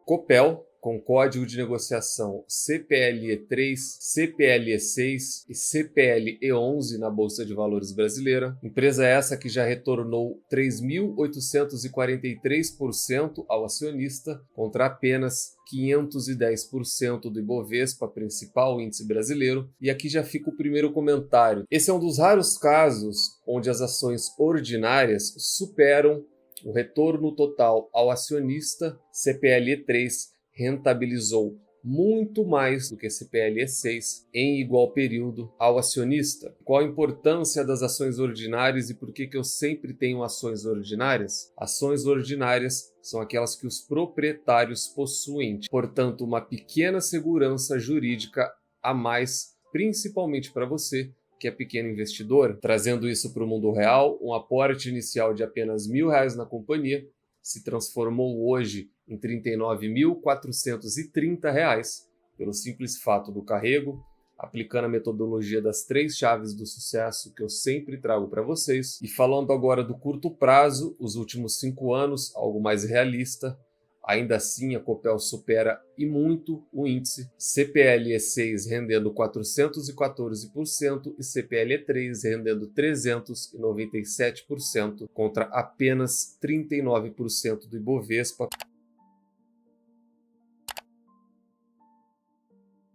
Copel, com código de negociação CPLE3, CPLE6 e CPLE11 na Bolsa de Valores brasileira. Empresa essa que já retornou 3.843% ao acionista, contra apenas 510% do Ibovespa, principal índice brasileiro. E aqui já fica o primeiro comentário. Esse é um dos raros casos onde as ações ordinárias superam o retorno total ao acionista. CPLE3 rentabilizou muito mais do que CPLE6 em igual período ao acionista. Qual a importância das ações ordinárias e por que eu sempre tenho ações ordinárias? Ações ordinárias são aquelas que os proprietários possuem, portanto, uma pequena segurança jurídica a mais, principalmente para você que é pequeno investidor. Trazendo isso para o mundo real, um aporte inicial de apenas R$1.000 na companhia se transformou hoje em R$ 39.430, pelo simples fato do carrego, aplicando a metodologia das 3 chaves do sucesso que eu sempre trago para vocês. E falando agora do curto prazo, os últimos 5 anos, algo mais realista, ainda assim a Copel supera e muito o índice, CPLE6 rendendo 414% e CPLE3 rendendo 397% contra apenas 39% do Ibovespa.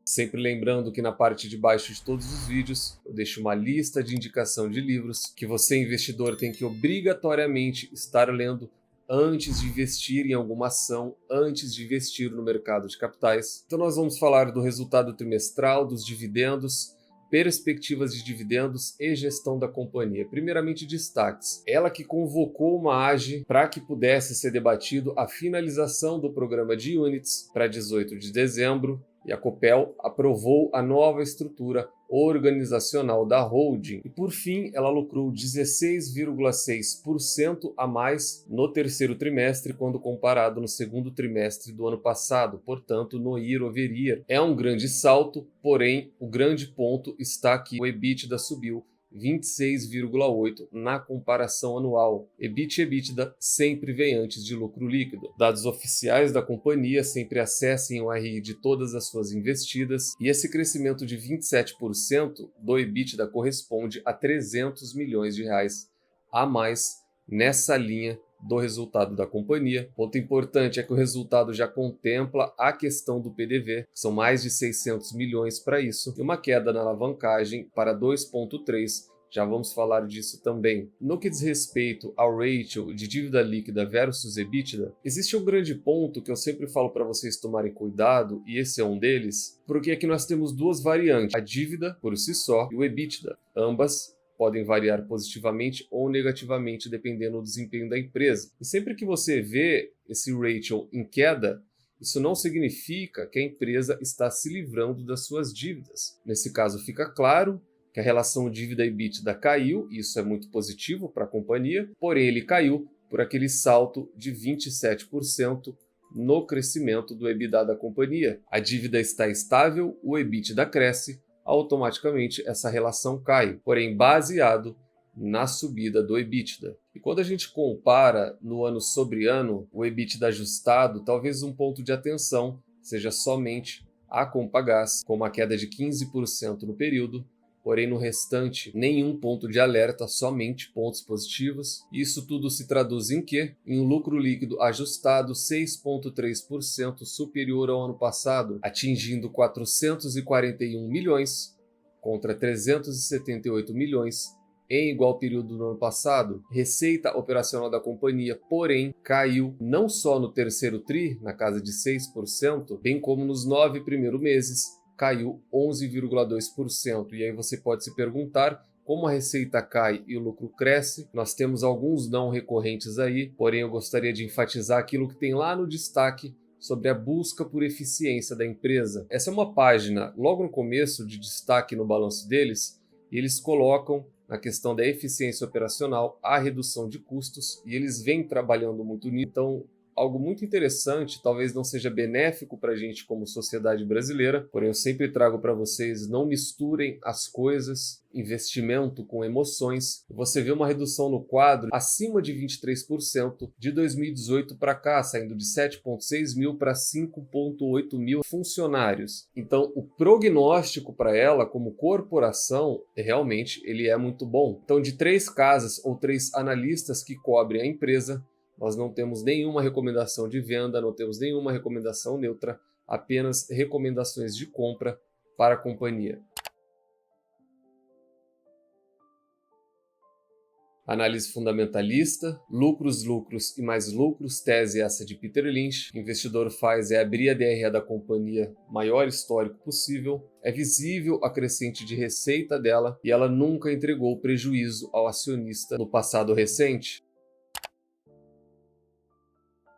Sempre lembrando que na parte de baixo de todos os vídeos eu deixo uma lista de indicação de livros que você, investidor, tem que obrigatoriamente estar lendo antes de investir em alguma ação, antes de investir no mercado de capitais. Então nós vamos falar do resultado trimestral, dos dividendos, perspectivas de dividendos e gestão da companhia. Primeiramente, destaques. Ela que convocou uma AGE para que pudesse ser debatido a finalização do programa de units para 18 de dezembro. E a Copel aprovou a nova estrutura organizacional da holding. E por fim, ela lucrou 16,6% a mais no terceiro trimestre quando comparado no segundo trimestre do ano passado, portanto no year over year. É um grande salto, porém o grande ponto está aqui: o EBITDA subiu 26,8% na comparação anual. EBIT e EBITDA sempre vem antes de lucro líquido. Dados oficiais da companhia, sempre acessem o RI de todas as suas investidas, e esse crescimento de 27% do EBITDA corresponde a R$300 milhões a mais nessa linha do resultado da companhia. Ponto importante é que o resultado já contempla a questão do PDV, que são mais de 600 milhões para isso, e uma queda na alavancagem para 2,3. Já vamos falar disso também. No que diz respeito ao ratio de dívida líquida versus EBITDA, existe um grande ponto que eu sempre falo para vocês tomarem cuidado, e esse é um deles, porque aqui nós temos duas variantes: a dívida por si só e o EBITDA. Ambas podem variar positivamente ou negativamente dependendo do desempenho da empresa. E sempre que você vê esse ratio em queda, isso não significa que a empresa está se livrando das suas dívidas. Nesse caso, fica claro que a relação dívida-EBITDA caiu, e isso é muito positivo para a companhia, porém ele caiu por aquele salto de 27% no crescimento do EBITDA da companhia. A dívida está estável, o EBITDA cresce, automaticamente essa relação cai, porém baseado na subida do EBITDA. E quando a gente compara no ano sobre ano, o EBITDA ajustado, talvez um ponto de atenção seja somente a Compagás, com uma queda de 15% no período, porém no restante nenhum ponto de alerta, somente pontos positivos. Isso tudo se traduz em quê? Em um lucro líquido ajustado 6,3% superior ao ano passado, atingindo 441 milhões contra 378 milhões em igual período do ano passado. Receita operacional da companhia, porém, caiu não só no terceiro tri, na casa de 6%, bem como nos 9 primeiros meses, caiu 11,2%. E aí você pode se perguntar como a receita cai e o lucro cresce. Nós temos alguns não recorrentes aí, porém eu gostaria de enfatizar aquilo que tem lá no destaque sobre a busca por eficiência da empresa. Essa é uma página logo no começo de destaque no balanço deles, e eles colocam na questão da eficiência operacional, a redução de custos, e eles vêm trabalhando muito nisso. Então, algo muito interessante, talvez não seja benéfico para a gente como sociedade brasileira, porém eu sempre trago para vocês, não misturem as coisas, investimento com emoções. Você vê uma redução no quadro acima de 23% de 2018 para cá, saindo de 7,6 mil para 5,8 mil funcionários. Então, o prognóstico para ela, como corporação, realmente ele é muito bom. Então, de 3 casas ou 3 analistas que cobrem a empresa, nós não temos nenhuma recomendação de venda, não temos nenhuma recomendação neutra, apenas recomendações de compra para a companhia. Análise fundamentalista, lucros, lucros e mais lucros, tese essa de Peter Lynch. O que o investidor faz é abrir a DRE da companhia maior histórico possível. É visível a crescente de receita dela e ela nunca entregou prejuízo ao acionista no passado recente.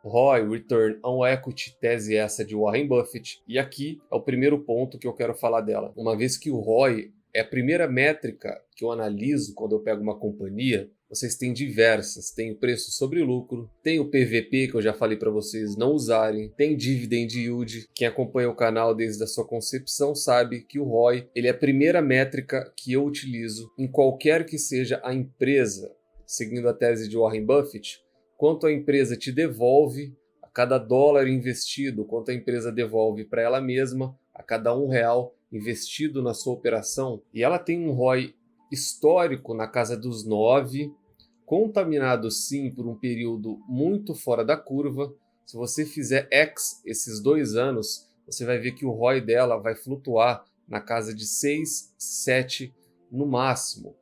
ROI, Return on Equity, tese essa de Warren Buffett. E aqui é o primeiro ponto que eu quero falar dela. Uma vez que o ROI é a primeira métrica que eu analiso quando eu pego uma companhia, vocês têm diversas. Tem o preço sobre lucro, tem o PVP, que eu já falei para vocês não usarem, tem Dividend Yield. Quem acompanha o canal desde a sua concepção sabe que o ROI ele é a primeira métrica que eu utilizo em qualquer que seja a empresa. Seguindo a tese de Warren Buffett, quanto a empresa te devolve a cada dólar investido, quanto a empresa devolve para ela mesma a cada R$1 investido na sua operação. E ela tem um ROI histórico na casa dos 9, contaminado sim por um período muito fora da curva. Se você fizer X esses 2 anos, você vai ver que o ROI dela vai flutuar na casa de 6, 7 no máximo.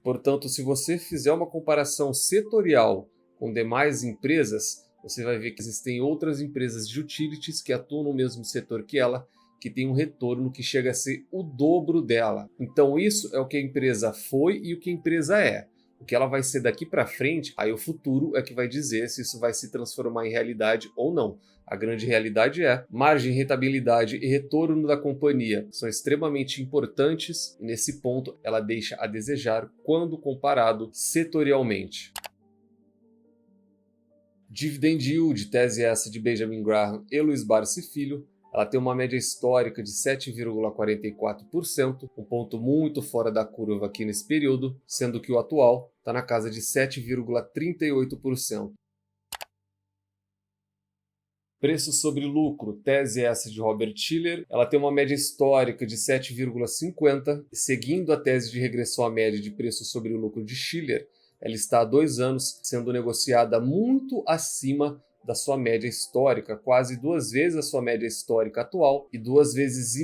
Portanto, se você fizer uma comparação setorial com demais empresas, você vai ver que existem outras empresas de utilities que atuam no mesmo setor que ela, que tem um retorno que chega a ser o dobro dela. Então isso é o que a empresa foi e o que a empresa é. O que ela vai ser daqui para frente, aí o futuro é que vai dizer se isso vai se transformar em realidade ou não. A grande realidade é margem, rentabilidade e retorno da companhia são extremamente importantes e nesse ponto ela deixa a desejar quando comparado setorialmente. Dividend Yield, tese essa de Benjamin Graham e Luiz Barsi Filho, ela tem uma média histórica de 7,44%, um ponto muito fora da curva aqui nesse período, sendo que o atual está na casa de 7,38%. Preço sobre lucro, tese essa de Robert Shiller, ela tem uma média histórica de 7,50, seguindo a tese de regressão à média de preço sobre o lucro de Shiller, ela está há 2 anos sendo negociada muito acima da sua média histórica, quase 2 vezes a sua média histórica atual e 2,5 vezes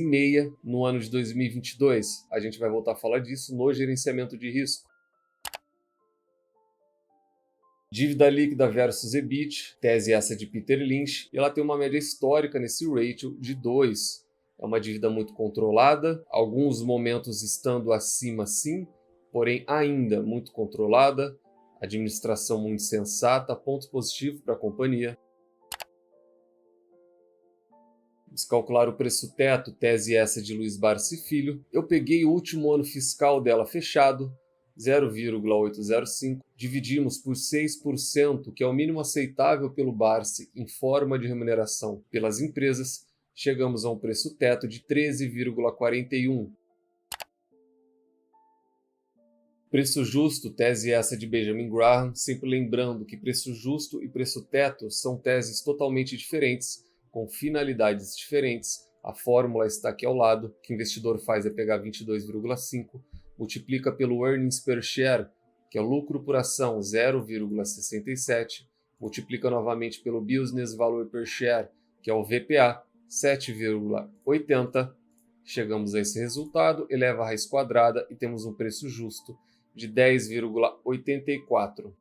no ano de 2022. A gente vai voltar a falar disso no gerenciamento de risco. Dívida líquida versus EBIT, tese essa de Peter Lynch, e ela tem uma média histórica nesse ratio de 2. É uma dívida muito controlada, alguns momentos estando acima sim, porém ainda muito controlada, administração muito sensata, pontos positivos para a companhia. Vamos calcular o preço teto, tese essa de Luiz Barsi Filho. Eu peguei o último ano fiscal dela fechado, 0,805, dividimos por 6%, que é o mínimo aceitável pelo Barsi em forma de remuneração pelas empresas, chegamos a um preço teto de 13,41. Preço justo, tese essa de Benjamin Graham, sempre lembrando que preço justo e preço teto são teses totalmente diferentes, com finalidades diferentes. A fórmula está aqui ao lado, o que o investidor faz é pegar 22,5, multiplica pelo earnings per share, que é o lucro por ação, 0,67, multiplica novamente pelo business value per share, que é o VPA, 7,80, chegamos a esse resultado, eleva a raiz quadrada e temos um preço justo de 10,84.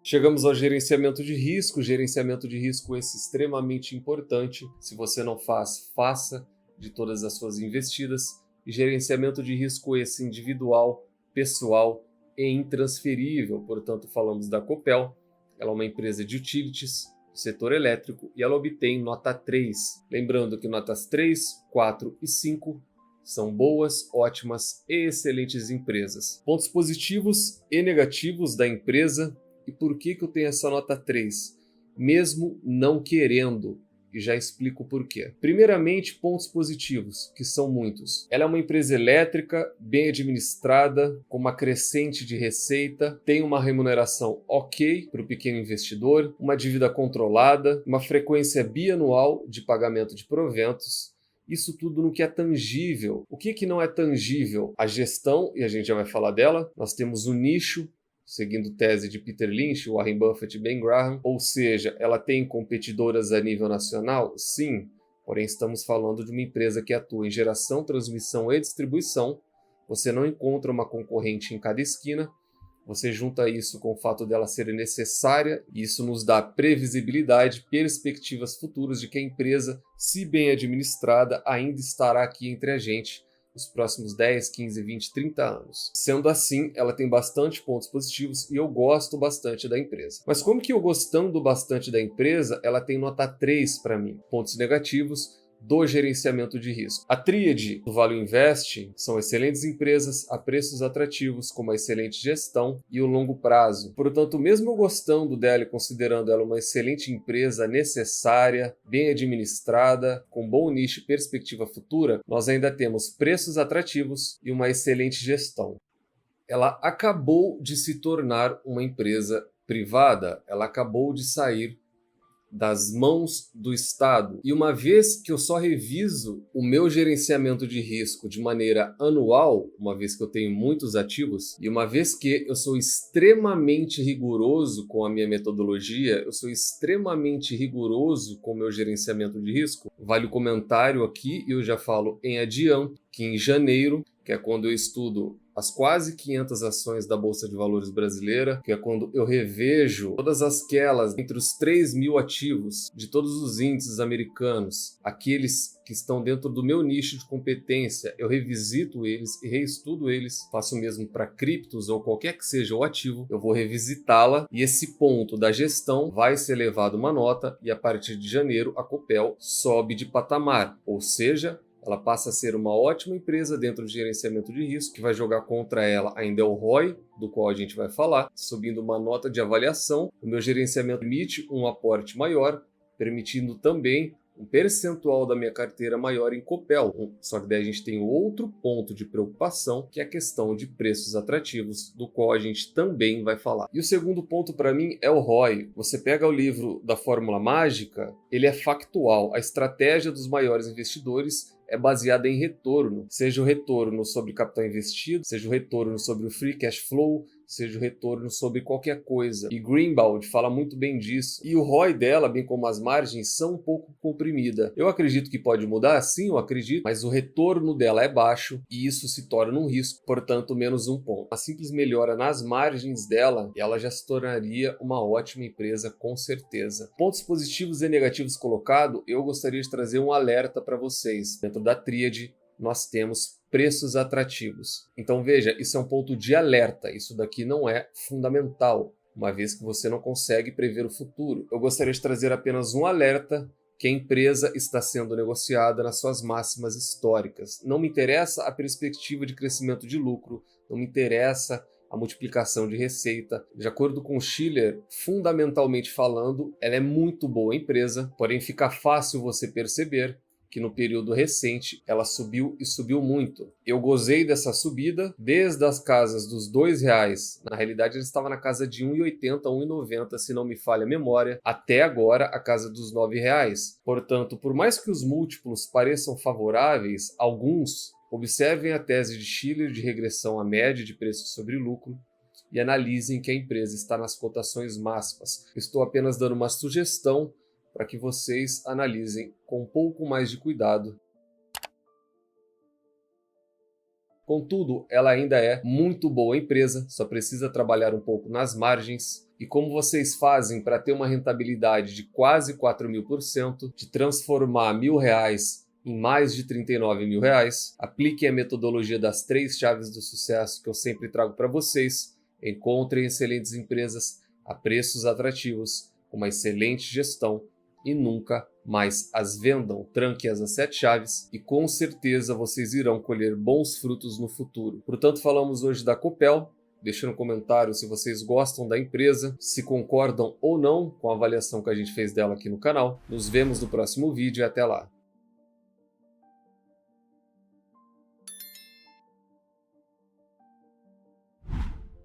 Chegamos ao gerenciamento de risco. Gerenciamento de risco esse extremamente importante. Se você não faz, faça de todas as suas investidas. E gerenciamento de risco esse individual, pessoal e intransferível. Portanto, falamos da Copel. Ela é uma empresa de utilities, setor elétrico, e ela obtém nota 3. Lembrando que notas 3, 4 e 5 são boas, ótimas e excelentes empresas. Pontos positivos e negativos da empresa. E por que eu tenho essa nota 3? Mesmo não querendo. E já explico por quê. Primeiramente, pontos positivos, que são muitos. Ela é uma empresa elétrica, bem administrada, com uma crescente de receita, tem uma remuneração ok para o pequeno investidor, uma dívida controlada, uma frequência bianual de pagamento de proventos. Isso tudo no que é tangível. O que não é tangível? A gestão, e a gente já vai falar dela. Nós temos o nicho, seguindo tese de Peter Lynch, Warren Buffett e Ben Graham, ou seja, ela tem competidoras a nível nacional? Sim, porém estamos falando de uma empresa que atua em geração, transmissão e distribuição. Você não encontra uma concorrente em cada esquina, você junta isso com o fato dela ser necessária, e isso nos dá previsibilidade, perspectivas futuras de que a empresa, se bem administrada, ainda estará aqui entre a gente nos próximos 10, 15, 20, 30 anos. Sendo assim, ela tem bastante pontos positivos e eu gosto bastante da empresa. Mas como que eu gostando bastante da empresa, ela tem nota 3 para mim? Pontos negativos do gerenciamento de risco. A tríade do Value Invest são excelentes empresas a preços atrativos, com uma excelente gestão e o longo prazo. Portanto, mesmo eu gostando dela e considerando ela uma excelente empresa necessária, bem administrada, com bom nicho e perspectiva futura, nós ainda temos preços atrativos e uma excelente gestão. Ela acabou de se tornar uma empresa privada, ela acabou de sair das mãos do Estado. E uma vez que eu só reviso o meu gerenciamento de risco de maneira anual, uma vez que eu tenho muitos ativos, e uma vez que eu sou extremamente rigoroso com a minha metodologia, eu sou extremamente rigoroso com o meu gerenciamento de risco, vale o comentário aqui, e eu já falo em adianto, que em janeiro, que é quando eu estudo as quase 500 ações da Bolsa de Valores brasileira, que é quando eu revejo todas aquelas entre os 3.000 ativos de todos os índices americanos, aqueles que estão dentro do meu nicho de competência, eu revisito eles e reestudo eles, faço o mesmo para criptos ou qualquer que seja o ativo, eu vou revisitá-la e esse ponto da gestão vai ser elevado uma nota e a partir de janeiro a Copel sobe de patamar, ou seja, ela passa a ser uma ótima empresa dentro do gerenciamento de risco, que vai jogar contra ela ainda é o ROI, do qual a gente vai falar, subindo uma nota de avaliação. O meu gerenciamento permite um aporte maior, permitindo também um percentual da minha carteira maior em Copel. Só que daí a gente tem outro ponto de preocupação, que é a questão de preços atrativos, do qual a gente também vai falar. E o segundo ponto para mim é o ROI. Você pega o livro da Fórmula Mágica, ele é factual. A estratégia dos maiores investidores é baseada em retorno, seja o retorno sobre capital investido, seja o retorno sobre o free cash flow, seja o retorno sobre qualquer coisa. E Greenwald fala muito bem disso. E o ROI dela, bem como as margens, são um pouco comprimida. Eu acredito que pode mudar? Sim, eu acredito, mas o retorno dela é baixo e isso se torna um risco, portanto, menos um ponto. A simples melhora nas margens dela, ela já se tornaria uma ótima empresa, com certeza. Pontos positivos e negativos colocados, eu gostaria de trazer um alerta para vocês. Dentro da tríade, nós temos preços atrativos. Então veja, isso é um ponto de alerta, isso daqui não é fundamental, uma vez que você não consegue prever o futuro. Eu gostaria de trazer apenas um alerta que a empresa está sendo negociada nas suas máximas históricas. Não me interessa a perspectiva de crescimento de lucro, não me interessa a multiplicação de receita. De acordo com Shiller, fundamentalmente falando, ela é muito boa empresa, porém fica fácil você perceber que no período recente ela subiu e subiu muito. Eu gozei dessa subida desde as casas dos R$2, na realidade ele estava na casa de R$1,80, R$1,90, se não me falha a memória, até agora a casa dos R$9. Portanto, por mais que os múltiplos pareçam favoráveis, alguns observem a tese de Shiller de regressão à média de preço sobre lucro e analisem que a empresa está nas cotações máximas. Estou apenas dando uma sugestão para que vocês analisem com um pouco mais de cuidado. Contudo, ela ainda é muito boa empresa, só precisa trabalhar um pouco nas margens. E como vocês fazem para ter uma rentabilidade de quase 4.000%, de transformar R$1.000 em mais de R$39.000, apliquem a metodologia das 3 chaves do sucesso que eu sempre trago para vocês. Encontrem excelentes empresas a preços atrativos, com uma excelente gestão, e nunca mais as vendam. Tranque-as às 7 chaves e com certeza vocês irão colher bons frutos no futuro. Portanto, falamos hoje da Copel, Deixe no comentário se vocês gostam da empresa, se concordam ou não com a avaliação que a gente fez dela aqui no canal. Nos vemos no próximo vídeo e até lá.